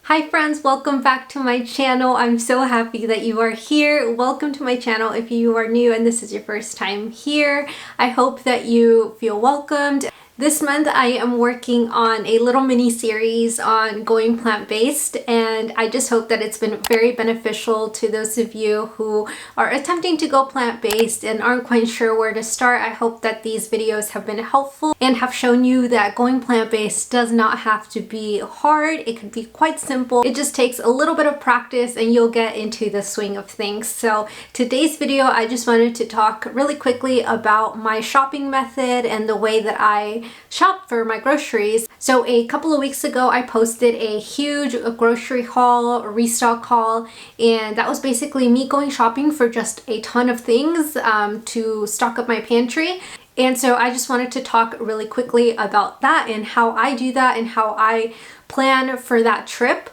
Hi friends, welcome back to my channel. I'm so happy that you are here. Welcome to my channel if you are new and this is your first time here. I hope that you feel welcomed. This month I am working on a little mini series on going plant-based, and I just hope that it's been very beneficial to those of you who are attempting to go plant-based and aren't quite sure where to start. I hope that these videos have been helpful and have shown you that going plant-based does not have to be hard. It can be quite simple. It just takes a little bit of practice and you'll get into the swing of things. So today's video, I just wanted to talk really quickly about my shopping method and the way that I shop for my groceries. So a couple of weeks ago I posted a huge grocery haul, restock haul, and that was basically me going shopping for just a ton of things to stock up my pantry. And so I just wanted to talk really quickly about that and how I do that and how I plan for that trip.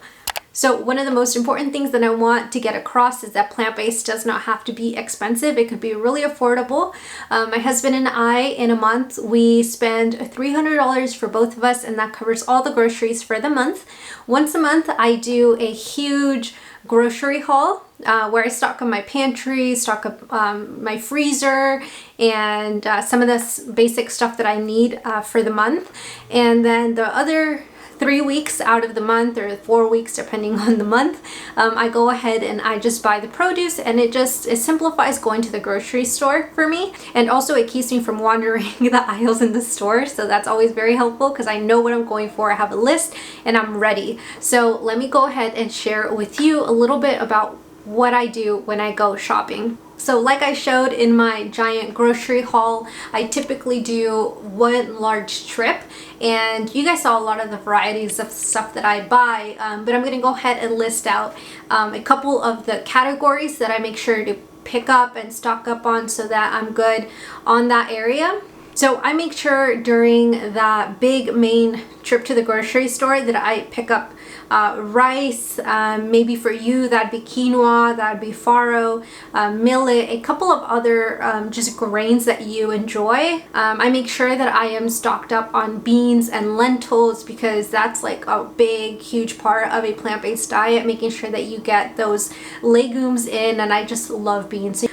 So one of the most important things that I want to get across is that plant-based does not have to be expensive. It could be really affordable. My husband and I, in a month, we spend $300 for both of us, and that covers all the groceries for the month. Once a month, I do a huge grocery haul where I stock up my pantry, stock up my freezer, and some of the basic stuff that I need for the month. And then the other 3 weeks out of the month, or 4 weeks depending on the month, I go ahead and I just buy the produce, and it simplifies going to the grocery store for me, and also it keeps me from wandering the aisles in the store, so that's always very helpful because I know what I'm going for. I have a list and I'm ready. So let me go ahead and share with you a little bit about what I do when I go shopping. So like I showed in my giant grocery haul, I typically do one large trip, and you guys saw a lot of the varieties of stuff that I buy, but I'm going to go ahead and list out a couple of the categories that I make sure to pick up and stock up on so that I'm good on that area. So I make sure during that big main trip to the grocery store that I pick up rice, maybe for you that'd be quinoa, that'd be farro, millet, a couple of other just grains that you enjoy. I make sure that I am stocked up on beans and lentils because that's like a big, huge part of a plant-based diet, making sure that you get those legumes in, and I just love beans.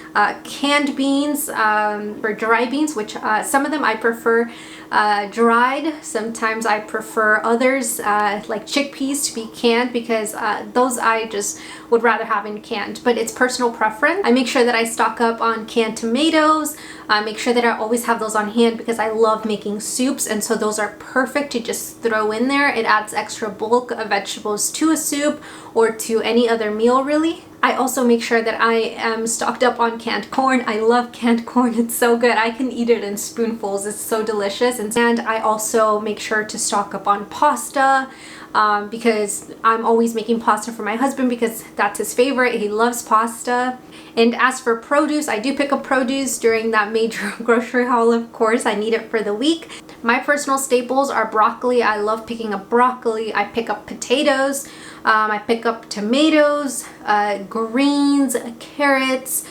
Canned beans for dry beans, which some of them I prefer dried. Sometimes I prefer others like chickpeas to be canned because those I just would rather have in canned, but it's personal preference. I make sure that I stock up on canned tomatoes. I make sure that I always have those on hand because I love making soups, and so those are perfect to just throw in there. It adds extra bulk of vegetables to a soup or to any other meal really. I also make sure that I am stocked up on canned corn. I love canned corn. It's so good. I can eat it in spoonfuls. It's so delicious. And I also make sure to stock up on pasta because I'm always making pasta for my husband because that's his favorite. He loves pasta. And as for produce, I do pick up produce during that major grocery haul, of course. I need it for the week. My personal staples are broccoli. I love picking up broccoli. I pick up potatoes. I pick up tomatoes, greens, carrots,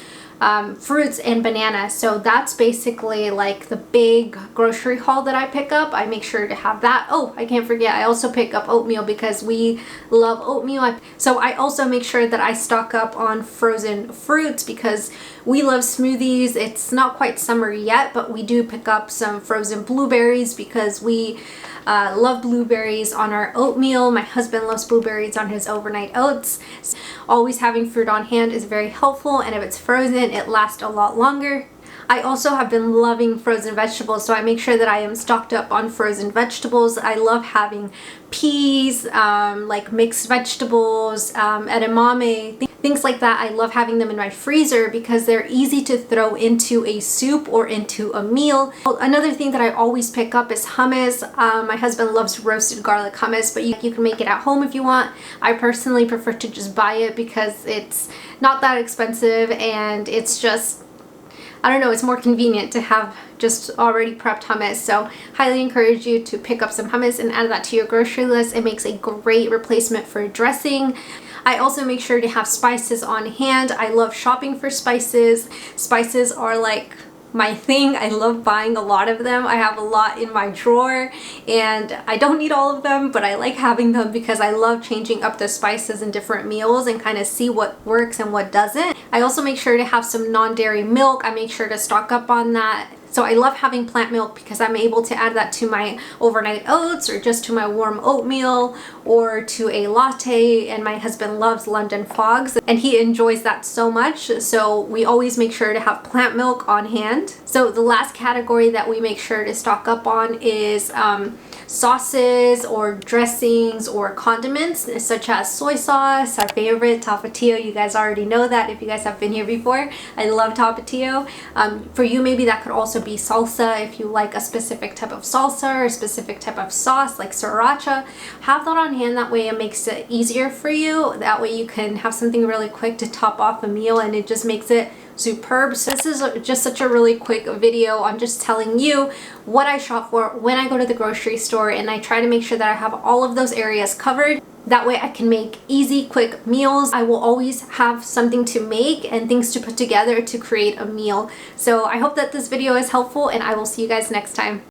fruits, and bananas. So that's basically like the big grocery haul that I pick up. I make sure to have that. Oh, I can't forget, I also pick up oatmeal because we love oatmeal. So I also make sure that I stock up on frozen fruits because we love smoothies. It's not quite summer yet, but we do pick up some frozen blueberries because we love blueberries on our oatmeal. My husband loves blueberries on his overnight oats. So always having fruit on hand is very helpful, and if it's frozen, it lasts a lot longer. I also have been loving frozen vegetables, so I make sure that I am stocked up on frozen vegetables. I love having peas, like mixed vegetables, edamame, things like that. I love having them in my freezer because they're easy to throw into a soup or into a meal. Another thing that I always pick up is hummus. My husband loves roasted garlic hummus, but you can make it at home if you want. I personally prefer to just buy it because it's not that expensive, and it's just, I don't know, it's more convenient to have just already prepped hummus. So highly encourage you to pick up some hummus and add that to your grocery list. It makes a great replacement for dressing. I also make sure to have spices on hand. I love shopping for spices. Spices are like my thing. I love buying a lot of them. I have a lot in my drawer and I don't need all of them, but I like having them because I love changing up the spices in different meals and kind of see what works and what doesn't. I also make sure to have some non-dairy milk. I make sure to stock up on that. So I love having plant milk because I'm able to add that to my overnight oats or just to my warm oatmeal or to a latte, and my husband loves London fogs and he enjoys that so much, so we always make sure to have plant milk on hand. So the last category that we make sure to stock up on is sauces or dressings or condiments such as soy sauce, our favorite Tapatio. You guys already know that if you guys have been here before. I love Tapatio. For you, maybe that could also be salsa if you like a specific type of salsa or a specific type of sauce like sriracha. Have that on hand, that way it makes it easier for you. That way you can have something really quick to top off a meal and it just makes it superb. So this is just such a really quick video on just telling you what I shop for when I go to the grocery store, and I try to make sure that I have all of those areas covered. That way I can make easy, quick meals. I will always have something to make and things to put together to create a meal. So I hope that this video is helpful and I will see you guys next time.